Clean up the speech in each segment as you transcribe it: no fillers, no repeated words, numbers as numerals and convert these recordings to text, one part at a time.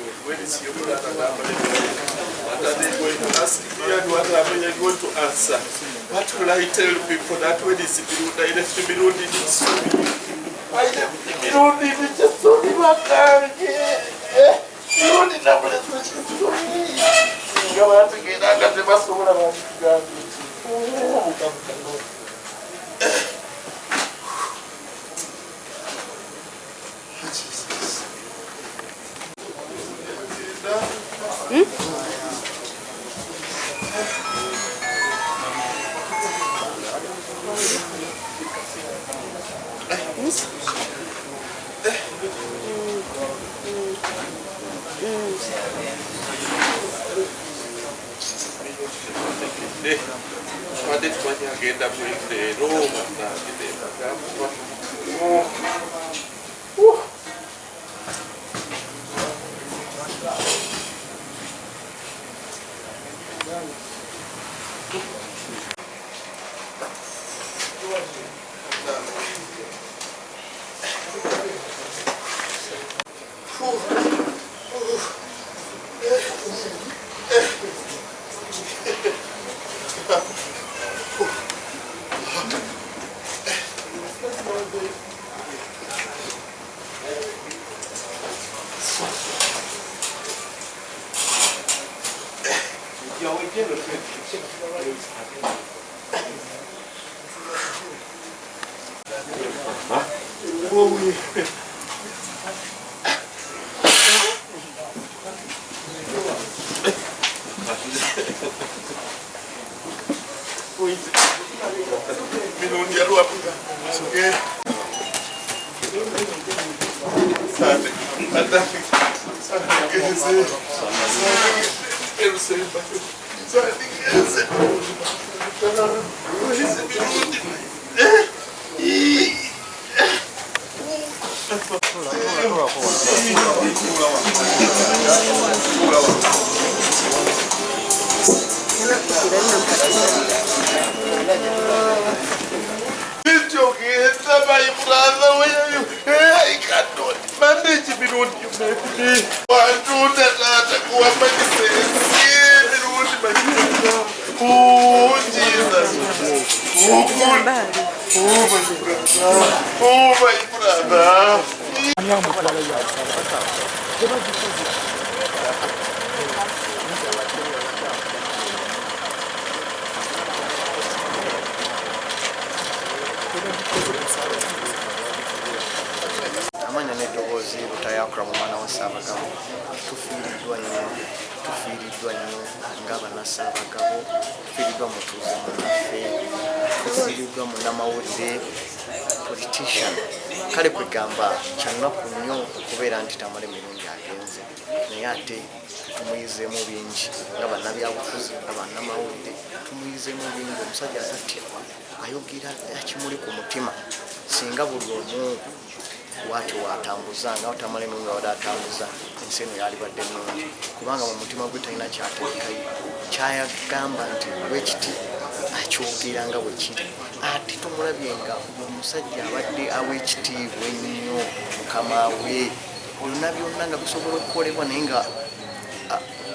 Where is your brother? What are they going to ask me and what are they going to answer? What will I tell people that when it's Birundi, I left Birundi in Sumi? I left Birundi in just Sumi Makari. Birundi number is Sumi. You want to get out of the bus over agenda kuende Roma na kidema kama amanya nedogozi butayakura mu mwana wa Ssaabagabo tufiiriddwa nnyo ng'Abannassaabagabo, tufiiriddwa mutuuze munaffe, tufiiriddwa munnamawulire, politician. Kale kwegamba kyannaku nnyo okubeera nti Tamale Mirungi agenze, naye ate tumuyizeemu bingi nga bannabyabufuzi nga bannamawulire, tumuyizeemu bingi. Omusajja atatti ayogera ekimuli ku mutima. Singa buli omu watu watambuza nga Tamale Mirungi wadde atambuza, ensi eno yalibadde nnungi, kubanga mu mutima gwe talina kyateekayo, kyayagamba nti bwekiti akyogera nga bwe kiri. Ate tumulabye nga omusajja abadde aw'ekitiibwa ennyo mukama we, oluna byonna nga bisobola okukolebwa naye nga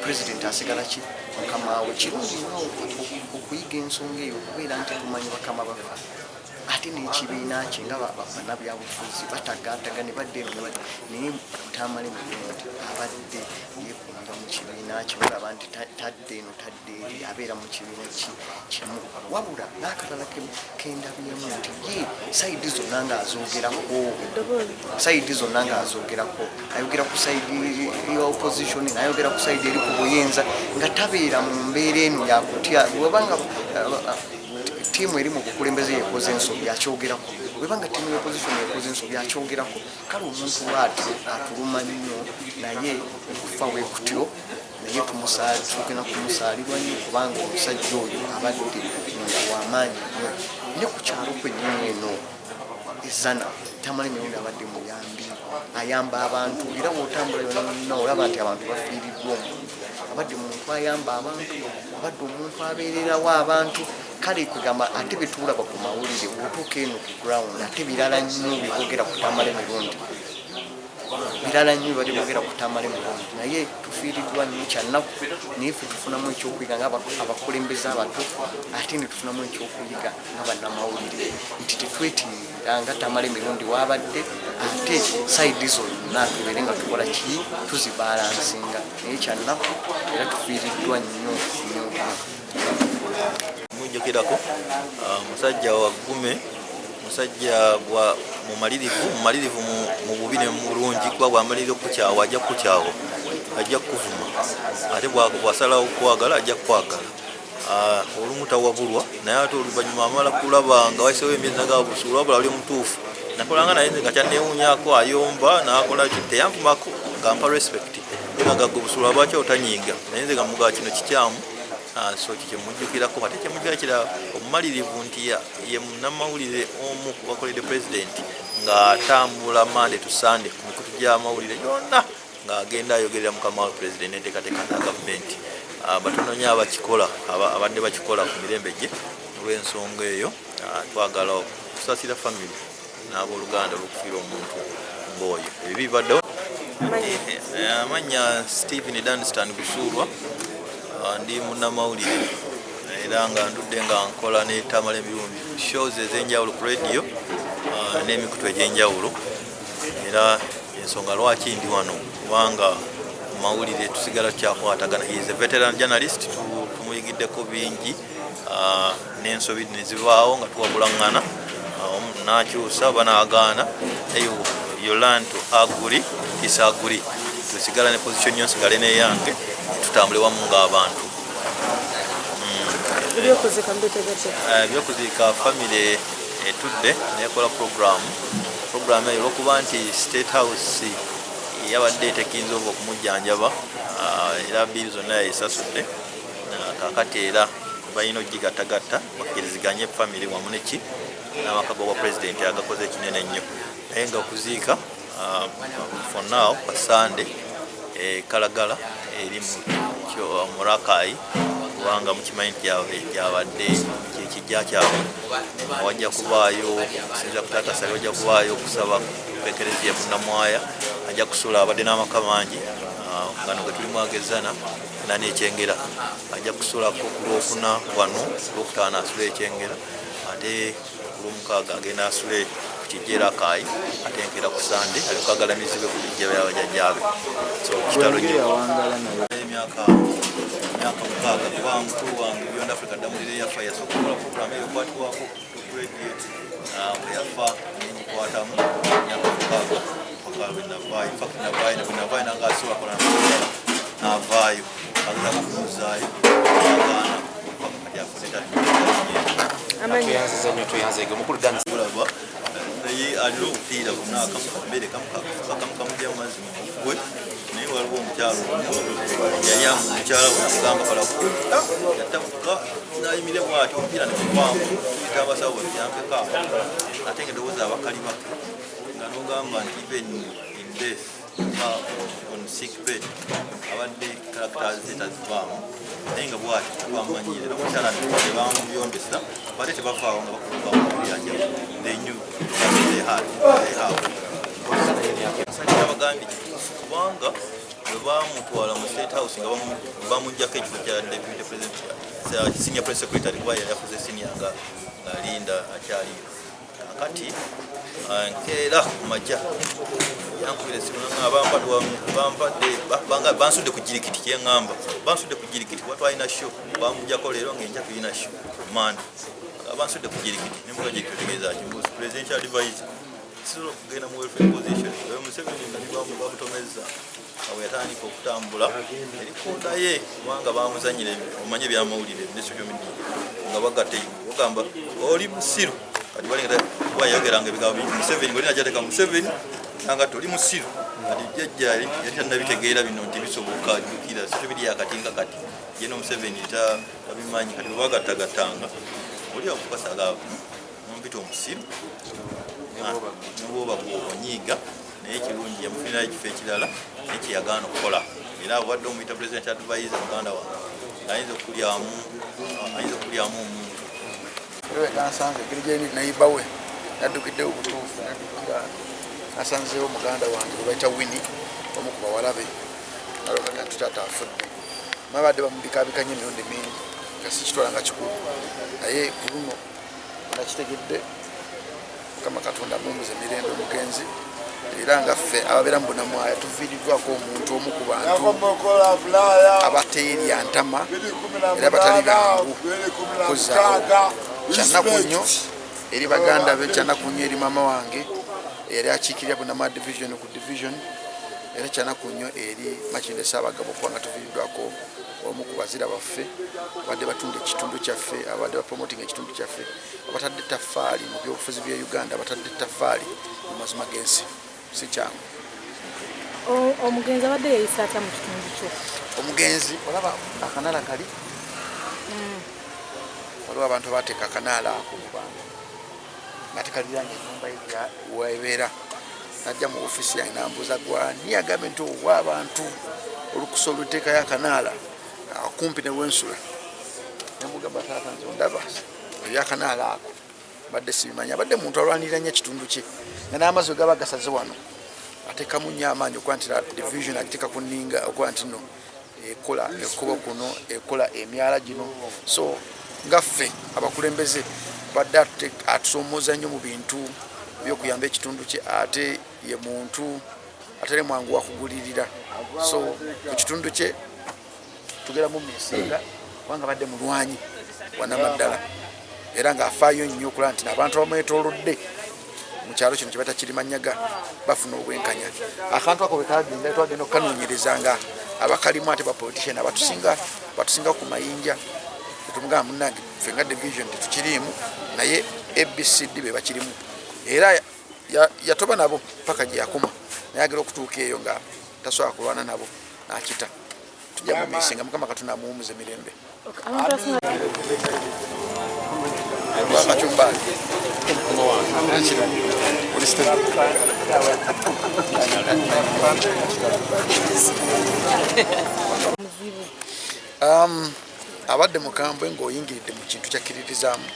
pulezidenti asigala ki mukama we. Kirungi nnyo okuyiga ensonga eyo okubeera nti tumanyi bakama baffe. Ate n'ekibiina kye nga bannabyabufuzi batagaataga ne badde eno naye Tamale Mirungi abadde yeekunga mu kibiina kye, olaba nti tadde eno tadde eri, abeera mu kibiina kimu. Wabula n'akalala kendabyemu nti ye sayidi zonna ng'azoogerako, ayogera ku sayidi ya opposition, n'ayogera ku sayidi eri ku buyinza, nga tabeera mu mbeera eno yakutya. Webanga tiimu eri mu bukulembeze yekoze ensobi akyogerako, webanga tiimu y'opposition yekoze ensobi akyogerako. Kale omuntu bw'ati atuluma nnyo, naye okufa bwe kutyo, naye tugenda kumusaalirwa nnyo kubanga omusajja oyo abadde w'amaanyi nnyo. Ne ku kyalo kwennyini eno ezana Tamale Mirungi abadde muyambi, ayamba abantu, era bw'otambula yonna olaba nti abantu bafiiriddwa omuntu. Abadde muntu ayamba abantu, abadde omuntu abeererawo abantu. Kale kugamba ate betuulaba ku mawulire, bw'otuuka eno ku ground ate birala nnyo byogera ku Tamale Mirungi. birala nnyo bali boogera ku Tamale Mulungi naye tufiiriddwa nnyo kyannaku naye ffe tufunamu ekyokuyiga ng'abakulembeze abato ate ne tufunamu ekyokuyiga nga bannamawulire nti tetwetinda nga Tamale Mulungi wabadde ate sayidi zonna tubeere nga tukola ki tuzibalansinga naye kyannaku era tufiiriddwa nnyo nnyo mujjukirako musajja wagume musajja bwa mumalirivu mu bubi ne mu bulungi kuba bw'amalirira okukukyawa ajja kukukyawa ajja kukuvuma ate bw'asalawo okwagala ajja kukwagala olumu tawabulwa naye ate oluvannyuma amala kulaba nga wayisewo emyezi nagaabusuula wabula oli omutuufu nakolanga naye nze nga kyanneewuunyako ayomba n'akola teyanvumako nga mpa respect nagaga obusuula lwaki otanyiiga naye nze nga mugaa kino kikyamu so kyemujjukirako ate kyemujjukira kirala omumalirivu nti ye munnamawulire omu kubakoledde pulezidenti ng'atambula Monday to Sunday ku mikutu gy'amawulire yonna ng'agenda ayogerera mukama wa pulezidenti n'enteekateeka za gavumenti batono nnyo abakikola abadde bakikola ku mirembe gye olw'ensonga eyo twagala okusaasira famire n'abooluganda olw'okufiira omuntu ng'oyo ebyo bibaddewo amannya Stephen Danstan Busuulwa ndi munnamawulire era nga ndudde nga nkola ne Tamale Mulungi shows ez'enjawulo ku radio n'emikutu egy'enjawulo era ensonga lwaki ndi wano kubanga mu mawulire tusigala tukyakwatagana. He is a veteran journalist, tumuyigiddeko bingi n'ensobi ne zibaawo nga tuwabulaŋŋana n'akyusa banaagaana you learn to agree disagree tusigala ne position yo nsigale neyange tutambule wamu ng'abantu. Ebyokuziika famire etudde nekola program eyo olwokuba nti State House yabadde etekinza oba okumujjanjaba era biiri zonna yayisasudde kakati era balina ogigattagatta bakkiriziganye famire wamu neki n'amakago wa pulezidenti agakoze ekinene ennyo naye nga okuziika for now kwa Sunday Kalagala eri mu Rakai kubanga mukimanyi nti gyabadde kijja kyabwe wajja kubaayo sinza kutata sali wajja kubaayo okusaba kupekerezia Munnamwaya ajja kusuula abadde n'amaka mangi ngano ge tulimu agezana n'ekyengera ajja kusuulako ku Lwokuna wano Lwokutaano asule ekyengera ate ku Lwomukaaga agenda asule kijjera Rakai ate nkera ku Sunday aliko agalamizibwe ku bijja by'abajjajjaabe so kitalo emyaka mukaaga kuba mukulu wange Beyond Africa Damulire yafa yasokola programu eyo kwatibwako graduate yafa n'enyikwatamu emyaka mukaaga paka lwenavaayo infact navaayo nangaasula kola n'avaayo agala kumuzaayo agaana kati afune tatulaba naye alina obupiira bonna akamukamere kamukamubya amazzi mugwe naye waliwo omukyalo yali amukyala wamugamba kalaku yatamuka nayimiremu ati omupiira nemuvaamu tuyita abasawo babyambeko ate nga ndowooza abakali bake nga nogamba nti even in death on sick bed abadde characters zetazivaamu naye nga bwati twamanyirira omukyala nebamubyombesa bate tebavaawo nga bakulubaamuyanjao they knew they have abagambye kubanga bwebamutwala mu State House nga bamujjako ekifo kya deputy president senior press secretary kuba yali afuze senior nga Linda akyaliyo kakati nkeera ku majja yankubira esimu nga bansudde ku jirikiti kyeŋŋamba bansudde ku jirikiti kuba twalina show bamujjako leero ng'enkya tulina show Monday bansudde ku jirikiti nembuga gyekitegeeza ki mbuzi presidential advisor kisobola okugenda mu welfare position Museveni nga bamutomezza awo yatandika okutambula erikonda ye kubanga bamuzanyire omanye byamawulire ne social media nga bagatte ogamba oli musiru kati balengera bayogeranga ebigambo bingi Museveni bwe linajateka Museveni nanga toli musiru kati jjajja yali tannabitegeera bino nti bisoboka jjukira social media yakatinga kati ye n'Omuseveni tabimanyi kati bwebagattagattanga oli akukasaga mumpita omusiru nobwoba onyiiga naye kirungi yamufunirayo ekifo ekirala naye kyeyagaana okukola era abadde omuyita president advisor muganda wange ayinza okulyamu omuntu ekansanze egeri gyeni nayibawe naddukidde obutuufu naddukira asanzeewo muganda wange webayita Winnie omu ku bawalabe nalokaga nti taata afudde mwabadde bamubikabikanye emirundi mingi nga sikitwala nga kikulu naye ku luno nakitegedde Mukama Katonda mumuze mirembe omugenzi era nga ffe ababeera mu Bunamwaya tuviiriddwako omuntu omu ku bantu abateerya ntama era batali bangu kuzaawo kyanaku nnyo eri baganda be kyanaku nnyo eri maama wange yali akiikirira Bunamwaya division ku division era kyanaku nnyo eri Makindye Ssaabagabo kubanga tuviiriddwako omu ku bazira baffe abadde batunda ekitundu kyaffe abadde bapromoting ekitundu kyaffe abatadde ettaffaali mu byobufuzi bya Uganda abatadde ettaffaali mu mazima g'ensi si kyangu. Omugenzi abadde yeyisa atya mu kitundu kyo? Omugenzi olaba akanaala kali waliwo abantu abateeka akanaala ako mu bantu nga tekaliranye ennyumba webeera najja mu ofiisi yange nambuuza gwani agambe nti owa abantu olukusa oluteekayo akanaala akumpi ne wensula nemugamba taata nti ondaba ebyakanaala ako badde sibimanya abadde muntu alwanirira nnyo ekitundu kye nga n'amazzi gaba gasaze wano ateekamu nnyo amaanyi okuba nti division agiteeka ku nninga okuba nti no ekola ekkubo kuno ekola emyala gino so ngaffe abakulembeze badde atusoomooza nnyo mu bintu byokuyamba ekitundu kye ate ye muntu atali mwangu wakugulirira so ku kitundu kye tugeramu Misinga kubanga badde mulwanyi wanamaddala era ng'afaayo nnyo okulaba nti abantu abamwetoolodde mu kyalo kino kye bata Kirimanyaga bafuna obwenkanya akantu ako bwekagenda twagenda okukanoonyereza nga abakalimu ate bapolitician batusinga ku mayinja tetumugamba munnange ffe nga division tetukiriimu naye ABCD be bakirimu era yatoba nabo paka gye yakoma naye agera okutuuka eyo nga tasobola kulwana nabo nakita tujja mu Misinga Mukama Katonda amuwumuze mirembe. Wakachumbali abadde mukambwe ng'oyingiridde mu kintu kyakkiririzaamu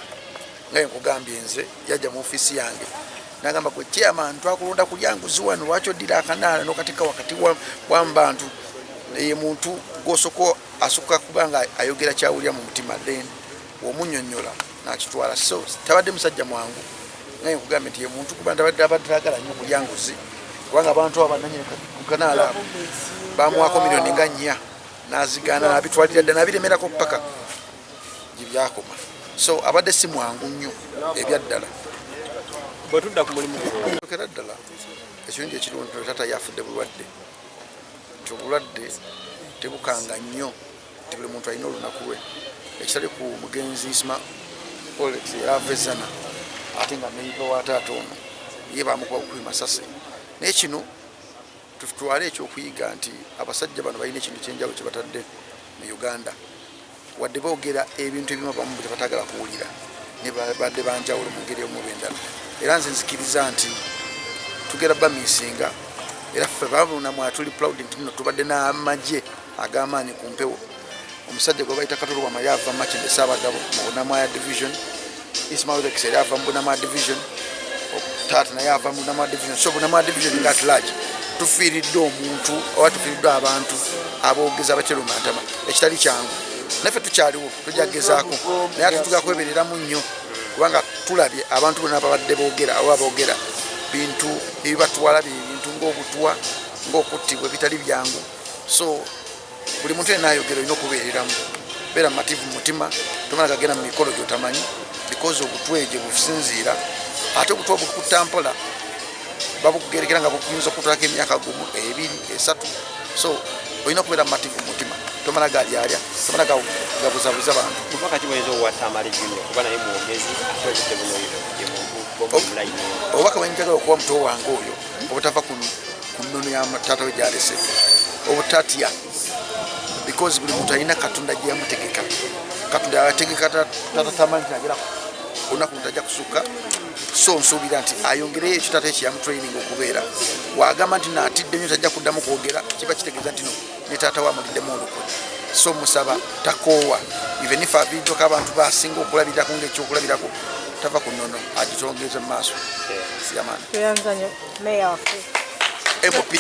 nga nkugambye nze yajja mu ofiisi yange nagamba gwe chairman twakulonda kulyanguzi wano lwaki oddira akanaala n'okateeka wakati w'abantu ye muntu gw'osooka asooka kuba nga ayogera kyawulira mu mutima then omunnyonnyola nakitwala so tabadde musajja mwangu naye nkugambye nti ye muntu kuba abadde ayagala nnyo kulyanguzi kubanga abantu abananye ku kanaala bamuwaako miliyoni nga 4 nazigaana nabitwalira dda nabiremerako paka gye byakoma so abadde si mwangu nnyo ebyaddala bwetudda ku mulimu okera ddala ekirungi ekirungi taata yafudde bulwadde nti obulwadde tebukanga nnyo nti buli muntu alina olunaku lwe ekitali ku mugenzi Isma Olex yavezana ate nga neyiga wa taata ono ye bamukuba kukubi masase naye kino tutwale ekyokuyiga nti abasajja bano balina ekintu kyenjawulo kye batadde mu Uganda wadde boogera ebintu ebimu abamu tebatagala kuwulira ne badde banjawulo mu ngeri omu bendala era nze nzikiriza nti tugera ba Misinga era ffe Bunamwaya tuli proud nti nno tubadde n'amagye ag'amaanyi ku mpewo omusajja gwe bayita Katolo Wama yava Makindye Ssaabagabo mu Bunamwaya division Ismail Rex yava mu Bunamwaya division taata naye ava mu Bunamwaya division so Bunamwaya division nga at large tufiiridde omuntu oba tufiiriddwe abantu aboogeza abakyeruma ntama ekitali kyangu naffe tukyaliwo tujja kugezaako naye ate tuga kwebereramu nnyo kubanga tulabye abantu bonna babadde boogera oba boogera bintu ebibatwala bintu ng'obutwa ng'okuttibwa bitali byangu so buli muntu yenna ayogera olina okubeereramu beera mumativu mu mutima tomala gagenda mu mikolo gy'otamanyi because obutwa egyo businziira ate obutwa bukutta mpola babukugerekera nga buyinza okutulako emyaka 1, 2, 3 so olina okubeera mumativu mu mutima tomala galyalya tomala gabuzabuza bantu mpaka kiboyeza owasa amalijino kuba naye mwogezi atolete buno ye muntu bomulayini obubaka bwenjagala okuwa muto wange oyo obutava ku nnono ya taata we gyalese obutatya because buli muntu alina Katonda gye yamutegeka Katonda yategeka tatamanya agera olunaku ntajja kusuka so nsuubira nti ayongereyo ekyo taata ekyamutraining okubeera wagamba nti naatidde nnyo tajja kuddamu kwogera kiba kitegeeza nti no ne taata we amuliddemu olukwe so musaba takoowa even if abiddwako abantu basinga okulabirirako ng'ekyokulabirako tava ku nnono agitongeze mu maaso. Siyamani. Tuyanza nnyo meya waffe. MOP